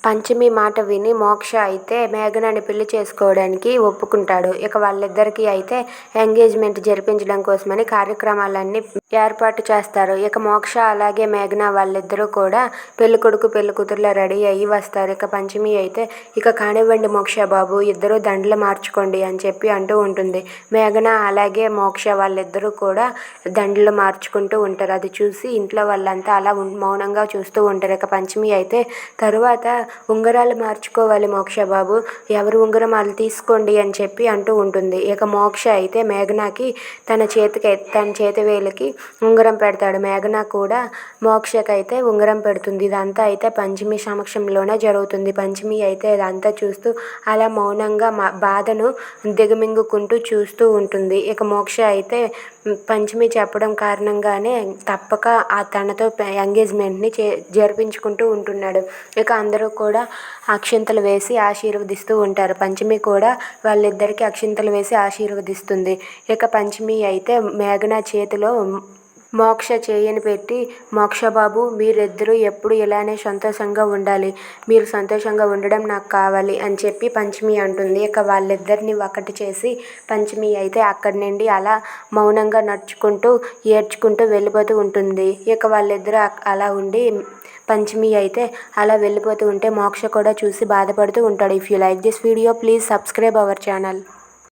పంచమి మాట విని మోక్ష అయితే మేఘనని పెళ్లి చేసుకోవడానికి ఒప్పుకుంటాడు. ఇక వాళ్ళిద్దరికీ అయితే ఎంగేజ్మెంట్ జరిపించడం కోసమని కార్యక్రమాలన్నీ ఏర్పాటు చేస్తారు. ఇక మోక్ష అలాగే మేఘన వాళ్ళిద్దరూ కూడా పెళ్ళికొడుకు పెళ్ళికూతురులా రెడీ అయ్యి వస్తారు. ఇక పంచమి అయితే ఇక కానివ్వండి మోక్ష బాబు, ఇద్దరూ దండలు మార్చుకోండి అని చెప్పి అంటూ ఉంటుంది. మేఘన అలాగే మోక్ష వాళ్ళిద్దరూ కూడా దండలు మార్చుకుంటూ ఉంటారు. అది చూసి ఇంట్లో వాళ్ళంతా అలా మౌనంగా చూస్తూ ఉంటారు. ఇక పంచమి అయితే తరువాత ఉంగరాలు మార్చుకోవాలి మోక్ష బాబు, ఎవరు ఉంగరం వాళ్ళు తీసుకోండి అని చెప్పి అంటూ ఉంటుంది. ఇక మోక్ష అయితే మేఘనాకి తన చేతి వేలికి ఉంగరం పెడతాడు. మేఘన కూడా మోక్షకైతే ఉంగరం పెడుతుంది. ఇదంతా అయితే పంచమి సమక్షంలోనే జరుగుతుంది. పంచమి అయితే ఇదంతా చూస్తూ అలా మౌనంగా బాధను దిగమింగుకుంటూ చూస్తూ ఉంటుంది. ఇక మోక్ష అయితే పంచమి చెప్పడం కారణంగానే తప్పక తనతో ఎంగేజ్మెంట్ని జరిపించుకుంటూ ఉంటున్నాడు. ఇక అందరూ కూడా అక్షింతలు వేసి ఆశీర్వదిస్తూ ఉంటారు. పంచమి కూడా వాళ్ళిద్దరికీ అక్షింతలు వేసి ఆశీర్వదిస్తుంది. ఇక పంచమి అయితే మేఘన చేతిలో మోక్ష చేయని పెట్టి, మోక్ష బాబు మీరిద్దరూ ఎప్పుడు ఇలానే సంతోషంగా ఉండాలి, మీరు సంతోషంగా ఉండడం నాకు కావాలి అని చెప్పి పంచమి అంటుంది. ఇక వాళ్ళిద్దరిని ఒకటి చేసి పంచమి అయితే అక్కడి నుండి అలా మౌనంగా నడుచుకుంటూ ఏడ్చుకుంటూ వెళ్ళిపోతూ ఉంటుంది. ఇక వాళ్ళిద్దరూ అలా ఉండి పంచమి అయితే అలా వెళ్ళిపోతూ ఉంటే మోక్ష కూడా చూసి బాధపడుతూ ఉంటాడు. If you like this video please subscribe our channel.